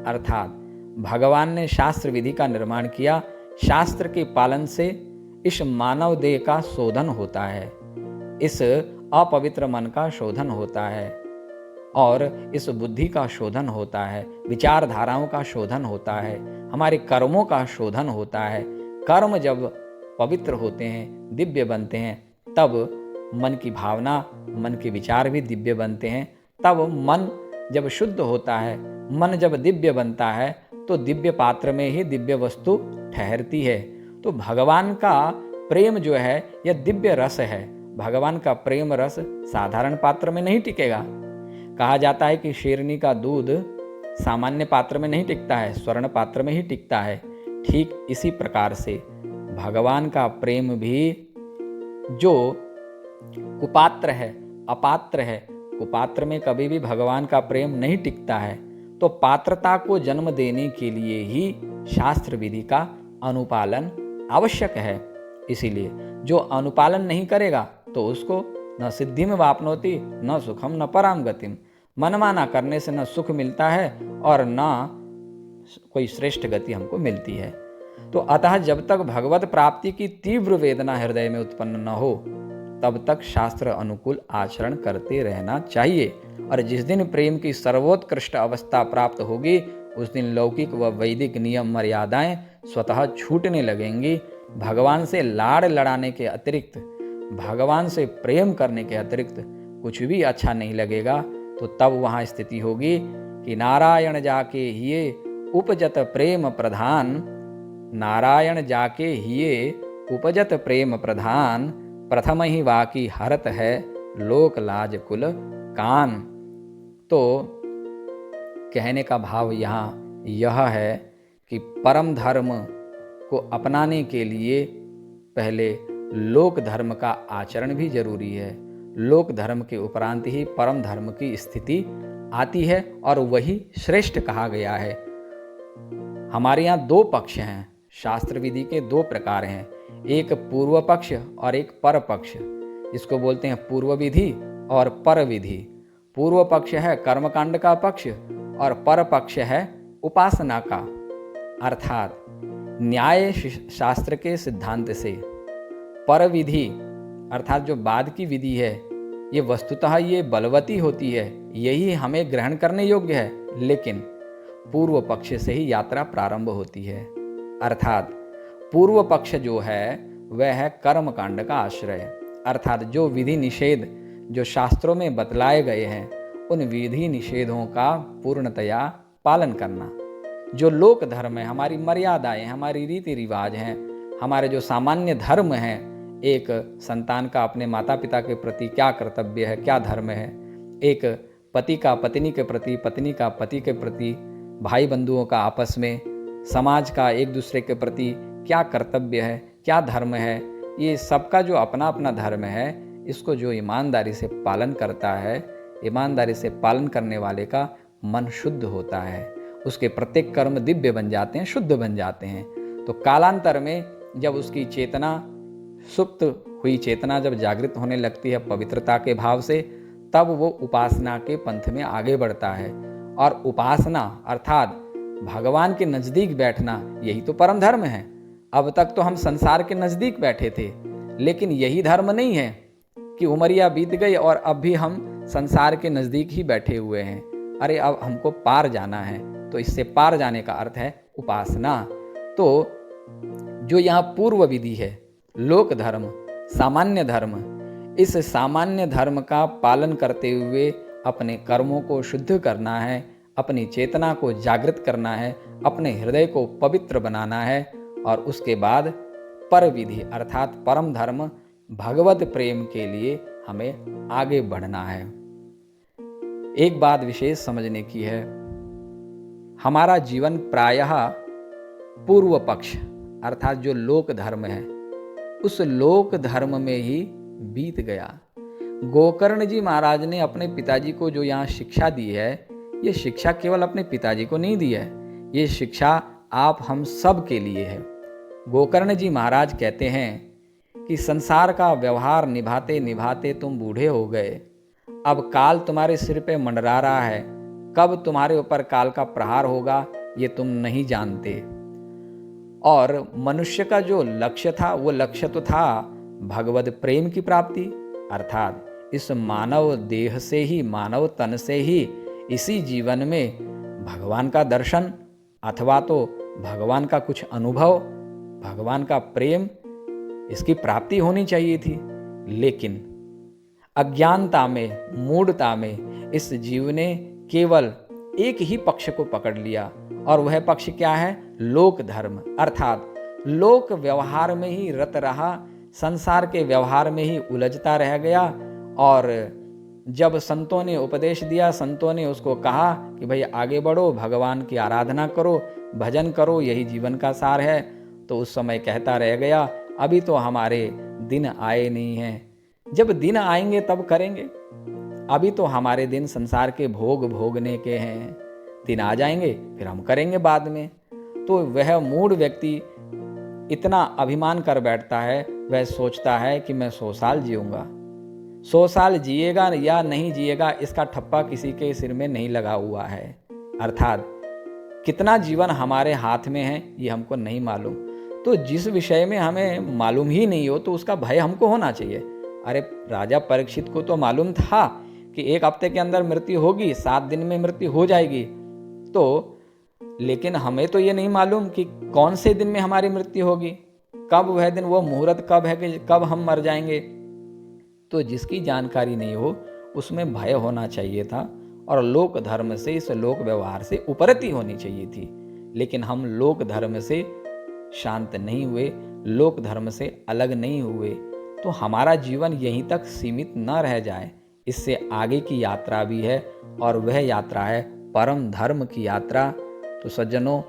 अर्थात भगवान ने शास्त्र विधि का निर्माण किया। शास्त्र के पालन से इस मानव देह का शोधन होता है, इस अपवित्र मन का शोधन होता है और इस बुद्धि का शोधन होता है, विचारधाराओं का शोधन होता है, हमारे कर्मों का शोधन होता है। कर्म जब पवित्र होते हैं, दिव्य बनते हैं, तब मन की भावना, मन के विचार भी दिव्य बनते हैं। तब मन जब शुद्ध होता है, मन जब दिव्य बनता है, तो दिव्य पात्र में ही दिव्य वस्तु ठहरती है। तो भगवान का प्रेम जो है यह दिव्य रस है। भगवान का प्रेम रस साधारण पात्र में नहीं टिकेगा। कहा जाता है कि शेरनी का दूध सामान्य पात्र में नहीं टिकता है, स्वर्ण पात्र में ही टिकता है। ठीक इसी प्रकार से भगवान का प्रेम भी जो कुपात्र है, अपात्र है, कुपात्र में कभी भी भगवान का प्रेम नहीं टिकता है। तो पात्रता को जन्म देने के लिए ही शास्त्र विधि का अनुपालन आवश्यक है। इसीलिए जो अनुपालन नहीं करेगा तो उसको न सिद्धिम वापनोति न सुखम न पराम गतिम, मनमाना करने से न सुख मिलता है और न कोई श्रेष्ठ गति हमको मिलती है। तो अतः जब तक भगवत प्राप्ति की तीव्र वेदना हृदय में उत्पन्न न हो, तब तक शास्त्र अनुकूल आचरण करते रहना चाहिए। और जिस दिन प्रेम की सर्वोत्कृष्ट अवस्था प्राप्त होगी, उस दिन लौकिक व वैदिक नियम मर्यादाएं स्वतः छूटने लगेंगी। भगवान से लाड़ लड़ाने के अतिरिक्त, भगवान से प्रेम करने के अतिरिक्त कुछ भी अच्छा नहीं लगेगा। तो तब वहाँ स्थिति होगी कि नारायण जाके हिये उपजत प्रेम प्रधान, नारायण जाके हिये उपजत प्रेम प्रधान, प्रथम ही वाकी हरत है लोक लाज कुल कान। तो कहने का भाव यहाँ यह है कि परम धर्म को अपनाने के लिए पहले लोक धर्म का आचरण भी जरूरी है। लोक धर्म के उपरांत ही परम धर्म की स्थिति आती है और वही श्रेष्ठ कहा गया है। हमारे यहाँ दो पक्ष हैं, शास्त्र विधि के दो प्रकार हैं, एक पूर्व पक्ष और एक पर पक्ष। इसको बोलते हैं पूर्व विधि और पर विधि। पूर्व पक्ष है कर्मकांड का पक्ष और पर पक्ष है उपासना का, अर्थात न्याय शास्त्र के सिद्धांत से। पर विधि अर्थात जो बाद की विधि है, ये वस्तुतः ये बलवती होती है, यही हमें ग्रहण करने योग्य है, लेकिन पूर्व पक्ष से ही यात्रा प्रारंभ होती है। अर्थात पूर्व पक्ष जो है वह है कर्मकांड का आश्रय, अर्थात जो विधि निषेध जो शास्त्रों में बतलाए गए हैं उन विधि निषेधों का पूर्णतया पालन करना। जो लोक धर्म है, हमारी मर्यादाएं, हमारी रीति रिवाज हैं, हमारे जो सामान्य धर्म हैं, एक संतान का अपने माता पिता के प्रति क्या कर्तव्य है, क्या धर्म है, एक पति का पत्नी के प्रति, पत्नी का पति के प्रति, भाई बंधुओं का आपस में, समाज का एक दूसरे के प्रति क्या कर्तव्य है, क्या धर्म है, ये सबका जो अपना अपना धर्म है, इसको जो ईमानदारी से पालन करता है, ईमानदारी से पालन करने वाले का मन शुद्ध होता है, उसके प्रत्येक कर्म दिव्य बन जाते हैं, शुद्ध बन जाते हैं। तो कालांतर में जब उसकी चेतना, सुप्त हुई चेतना जब जागृत होने लगती है पवित्रता के भाव से, तब वो उपासना के पंथ में आगे बढ़ता है। और उपासना अर्थात भगवान के नज़दीक बैठना, यही तो परम धर्म है। अब तक तो हम संसार के नज़दीक बैठे थे, लेकिन यही धर्म नहीं है कि उमरिया बीत गई और अब भी हम संसार के नज़दीक ही बैठे हुए हैं। अरे अब हमको पार जाना है, तो इससे पार जाने का अर्थ है उपासना। तो जो यहाँ पूर्व विधि है, लोक धर्म, सामान्य धर्म, इस सामान्य धर्म का पालन करते हुए अपने कर्मों को शुद्ध करना है, अपनी चेतना को जागृत करना है, अपने हृदय को पवित्र बनाना है, और उसके बाद पर विधि अर्थात परम धर्म भगवत प्रेम के लिए हमें आगे बढ़ना है। एक बात विशेष समझने की है, हमारा जीवन प्रायः पूर्व पक्ष अर्थात जो लोक धर्म है, उस लोक धर्म में ही बीत गया। गोकर्ण जी महाराज ने अपने पिताजी को जो यहाँ शिक्षा दी है, ये शिक्षा केवल अपने पिताजी को नहीं दी है, ये शिक्षा आप हम सब के लिए है। गोकर्ण जी महाराज कहते हैं कि संसार का व्यवहार निभाते निभाते तुम बूढ़े हो गए, अब काल तुम्हारे सिर पे मंडरा रहा है, कब तुम्हारे ऊपर काल का प्रहार होगा ये तुम नहीं जानते। और मनुष्य का जो लक्ष्य था, वो लक्ष्य तो था भगवत प्रेम की प्राप्ति, अर्थात इस मानव देह से ही, मानव तन से ही, इसी जीवन में भगवान का दर्शन अथवा तो भगवान का कुछ अनुभव, भगवान का प्रेम, इसकी प्राप्ति होनी चाहिए थी। लेकिन अज्ञानता में, मूढ़ता में इस जीव ने केवल एक ही पक्ष को पकड़ लिया, और वह पक्ष क्या है? लोक धर्म, अर्थात लोक व्यवहार में ही रत रहा, संसार के व्यवहार में ही उलझता रह गया। और जब संतों ने उपदेश दिया, संतों ने उसको कहा कि भाई आगे बढ़ो, भगवान की आराधना करो, भजन करो, यही जीवन का सार है, तो उस समय कहता रह गया अभी तो हमारे दिन आए नहीं हैं, जब दिन आएंगे तब करेंगे, अभी तो हमारे दिन संसार के भोग भोगने के हैं, दिन आ जाएंगे फिर हम करेंगे बाद में। तो वह मूढ़ व्यक्ति इतना अभिमान कर बैठता है, वह सोचता है कि मैं 100 साल जीऊंगा, 100 साल जिएगा या नहीं जिएगा इसका ठप्पा किसी के सिर में नहीं लगा हुआ है, अर्थात कितना जीवन हमारे हाथ में है ये हमको नहीं मालूम। तो जिस विषय में हमें मालूम ही नहीं हो तो उसका भय हमको होना चाहिए। अरे राजा परीक्षित को तो मालूम था कि 1 हफ्ते के अंदर मृत्यु होगी, 7 दिन में मृत्यु हो जाएगी, तो लेकिन हमें तो ये नहीं मालूम कि कौन से दिन में हमारी मृत्यु होगी, कब वह दिन, वो मुहूर्त कब है कि कब हम मर जाएंगे। तो जिसकी जानकारी नहीं हो उसमें भय होना चाहिए था, और लोक धर्म से, इस लोक व्यवहार से उपरति होनी चाहिए थी। लेकिन हम लोक धर्म से शांत नहीं हुए, लोक धर्म से अलग नहीं हुए, तो हमारा जीवन यहीं तक सीमित न रह जाए, इससे आगे की यात्रा भी है, और वह यात्रा है परम धर्म की यात्रा। तो सज्जनों,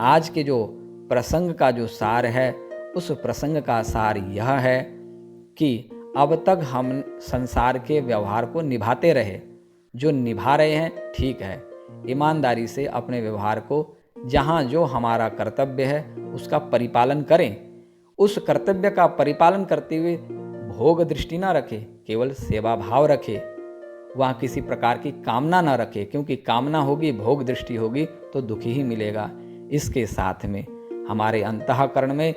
आज के जो प्रसंग का जो सार है, उस प्रसंग का सार यह है कि अब तक हम संसार के व्यवहार को निभाते रहे, जो निभा रहे हैं ठीक है, ईमानदारी से अपने व्यवहार को, जहाँ जो हमारा कर्तव्य है उसका परिपालन करें, उस कर्तव्य का परिपालन करते हुए भोग दृष्टि ना रखें, केवल सेवा भाव रखें, वहाँ किसी प्रकार की कामना ना रखें, क्योंकि कामना होगी, भोग दृष्टि होगी तो दुखी ही मिलेगा। इसके साथ में हमारे अंतःकरण में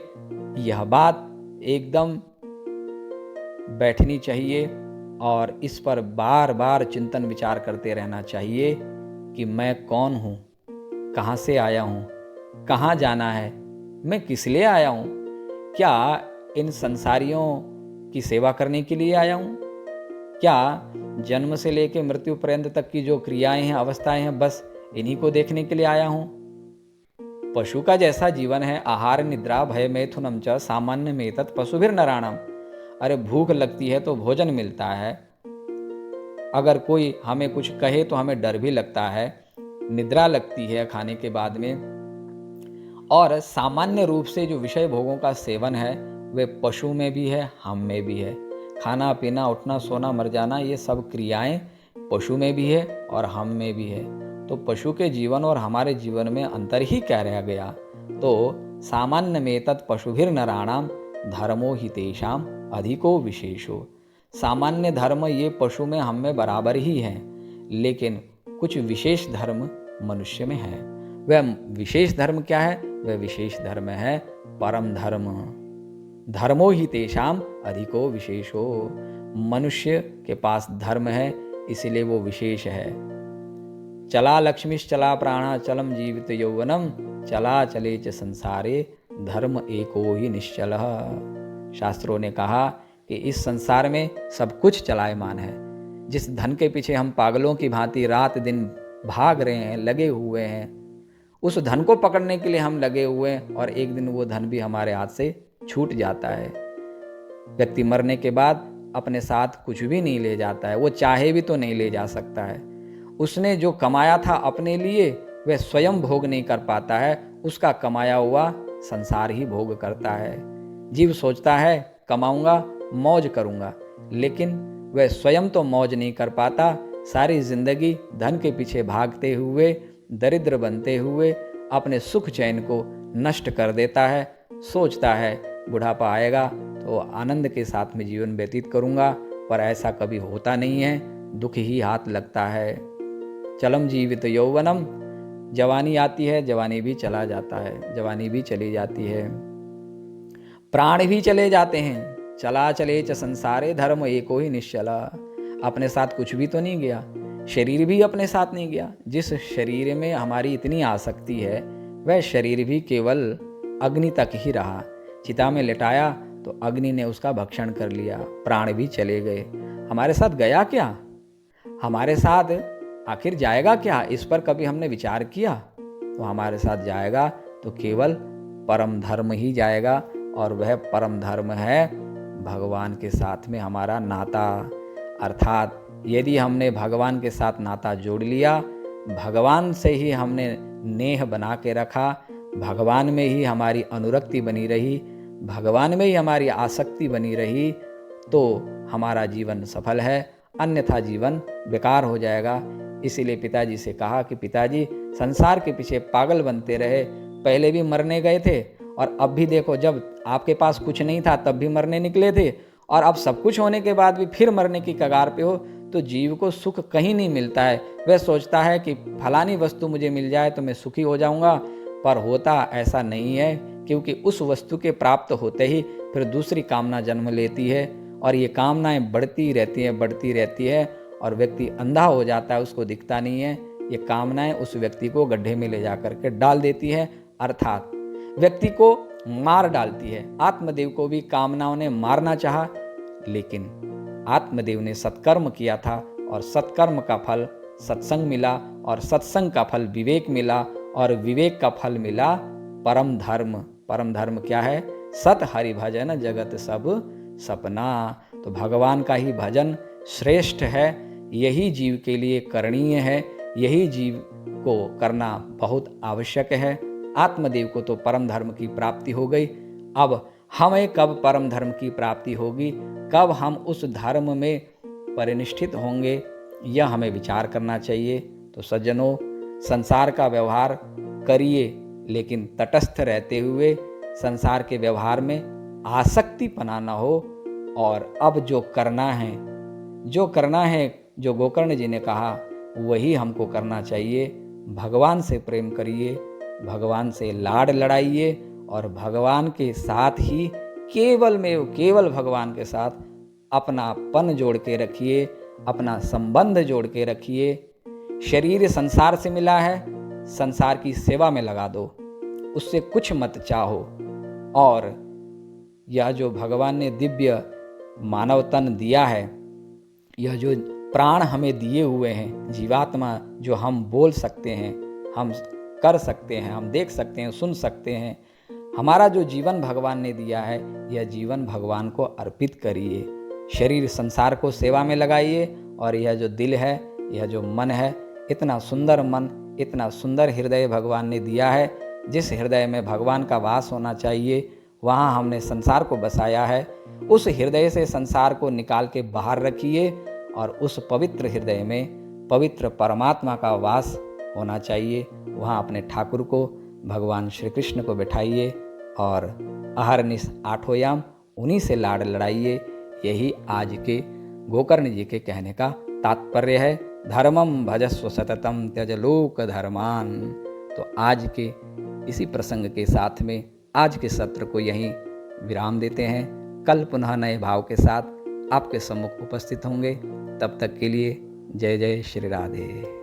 यह बात एकदम बैठनी चाहिए, और इस पर बार बार चिंतन विचार करते रहना चाहिए कि मैं कौन हूँ, कहाँ से आया हूँ, कहाँ जाना है, मैं किस लिए आया हूँ, क्या इन संसारियों की सेवा करने के लिए आया हूँ, क्या जन्म से लेकर मृत्यु पर्यंत तक की जो क्रियाएं हैं, अवस्थाएं हैं, बस इन्हीं को देखने के लिए आया हूं। पशु का जैसा जीवन है, आहार निद्रा भय मैथुनम च सामान्य में तत् पशुभिर नराणाम। अरे भूख लगती है तो भोजन मिलता है, अगर कोई हमें कुछ कहे तो हमें डर भी लगता है, निद्रा लगती है खाने के बाद में, और सामान्य रूप से जो विषय भोगों का सेवन है वे पशु में भी है, हम में भी है। खाना पीना उठना सोना मर जाना ये सब क्रियाएं पशु में भी है और हम में भी है। तो पशु के जीवन और हमारे जीवन में अंतर ही क्या रह गया। तो सामान्य में तत् पशुभिर नराणाम धर्मो हितेषाम अधिको विशेषो। सामान्य धर्म ये पशु में हम में बराबर ही है, लेकिन कुछ विशेष धर्म मनुष्य में है। वह विशेष धर्म क्या है? वह विशेष धर्म है परम धर्म। धर्मो ही तेषाम अधिको विशेषो। मनुष्य के पास धर्म है इसलिए वो विशेष है। चला लक्ष्मीश्चला प्राणा चलम जीवित यौवनम चला चले च संसारे धर्म एको ही निश्चलः। शास्त्रों ने कहा कि इस संसार में सब कुछ चलायमान है। जिस धन के पीछे हम पागलों की भांति रात दिन भाग रहे हैं, लगे हुए हैं, उस धन को पकड़ने के लिए हम लगे हुए हैं, और एक दिन वो धन भी हमारे हाथ से छूट जाता है। व्यक्ति मरने के बाद अपने साथ कुछ भी नहीं ले जाता है, वो चाहे भी तो नहीं ले जा सकता है। उसने जो कमाया था अपने लिए वह स्वयं भोग नहीं कर पाता है, उसका कमाया हुआ संसार ही भोग करता है। जीव सोचता है कमाऊंगा मौज करूंगा, लेकिन वह स्वयं तो मौज नहीं कर पाता। सारी जिंदगी धन के पीछे भागते हुए, दरिद्र बनते हुए अपने सुख चैन को नष्ट कर देता है। सोचता है बुढ़ापा आएगा तो आनंद के साथ में जीवन व्यतीत करूंगा, पर ऐसा कभी होता नहीं है, दुख ही हाथ लगता है। चलम जीवित यौवनम, जवानी आती है, जवानी भी चला जाता है, जवानी भी चली जाती है, प्राण भी चले जाते हैं। चला चले च संसारे धर्म एको ही निश्चला। अपने साथ कुछ भी तो नहीं गया, शरीर भी अपने साथ नहीं गया। जिस शरीर में हमारी इतनी आसक्ति है वह शरीर भी केवल अग्नि तक ही रहा। चिता में लिटाया तो अग्नि ने उसका भक्षण कर लिया, प्राण भी चले गए। हमारे साथ गया क्या? हमारे साथ आखिर जाएगा क्या? इस पर कभी हमने विचार किया? तो हमारे साथ जाएगा तो केवल परम धर्म ही जाएगा, और वह परम धर्म है भगवान के साथ में हमारा नाता। अर्थात यदि हमने भगवान के साथ नाता जोड़ लिया, भगवान से ही हमने नेह बना के रखा, भगवान में ही हमारी अनुरक्ति बनी रही, भगवान में ही हमारी आसक्ति बनी रही, तो हमारा जीवन सफल है, अन्यथा जीवन बेकार हो जाएगा। इसीलिए पिताजी से कहा कि पिताजी संसार के पीछे पागल बनते रहे, पहले भी मरने गए थे और अब भी देखो, जब आपके पास कुछ नहीं था तब भी मरने निकले थे, और अब सब कुछ होने के बाद भी फिर मरने की कगार पे हो। तो जीव को सुख कहीं नहीं मिलता है। वह सोचता है कि फलानी वस्तु मुझे मिल जाए तो मैं सुखी हो जाऊंगा, पर होता ऐसा नहीं है, क्योंकि उस वस्तु के प्राप्त होते ही फिर दूसरी कामना जन्म लेती है, और ये कामनाएं बढ़ती रहती है, और व्यक्ति अंधा हो जाता है, उसको दिखता नहीं है। ये कामनाएं उस व्यक्ति को गड्ढे में ले जा करके डाल देती है, अर्थात व्यक्ति को मार डालती है। आत्मदेव को भी कामनाओं ने मारना चाहा, लेकिन आत्मदेव ने सत्कर्म किया था, और सत्कर्म का फल सत्संग मिला, और सत्संग का फल विवेक मिला, और विवेक का फल मिला परम धर्म। परम धर्म क्या है? सत हरि भजन जगत सब सपना। तो भगवान का ही भजन श्रेष्ठ है, यही जीव के लिए करणीय है, यही जीव को करना बहुत आवश्यक है। आत्मदेव को तो परम धर्म की प्राप्ति हो गई, अब हमें कब परम धर्म की प्राप्ति होगी, कब हम उस धर्म में परिनिष्ठित होंगे, यह हमें विचार करना चाहिए। तो सज्जनों, संसार का व्यवहार करिए, लेकिन तटस्थ रहते हुए, संसार के व्यवहार में आसक्ति पना न हो, और अब जो करना है, जो गोकर्ण जी ने कहा वही हमको करना चाहिए। भगवान से प्रेम करिए, भगवान से लाड लड़ाइए, और भगवान के साथ ही केवल भगवान के साथ अपनापन जोड़ के रखिए, अपना संबंध जोड़ के रखिए। शरीर संसार से मिला है, संसार की सेवा में लगा दो, उससे कुछ मत चाहो। और यह जो भगवान ने दिव्य मानव तन दिया है, यह जो प्राण हमें दिए हुए हैं, जीवात्मा जो हम बोल सकते हैं, हम कर सकते हैं, हम देख सकते हैं, सुन सकते हैं, हमारा जो जीवन भगवान ने दिया है, यह जीवन भगवान को अर्पित करिए। शरीर संसार को सेवा में लगाइए और यह जो दिल है, यह जो मन है, इतना सुंदर मन, इतना सुंदर हृदय भगवान ने दिया है। जिस हृदय में भगवान का वास होना चाहिए, वहाँ हमने संसार को बसाया है। उस हृदय से संसार को निकाल के बाहर रखिए और उस पवित्र हृदय में पवित्र परमात्मा का वास होना चाहिए। वहाँ अपने ठाकुर को, भगवान श्री कृष्ण को बैठाइए और अहरनिश आठों याम उन्हीं से लाड लड़ाइए। यही आज के गोकर्ण जी के कहने का तात्पर्य है। धर्मम भजस्व सततम त्यज लोक धर्मान। तो आज के इसी प्रसंग के साथ में आज के सत्र को यहीं विराम देते हैं। कल पुनः नए भाव के साथ आपके सम्मुख उपस्थित होंगे। तब तक के लिए जय जय श्री राधे।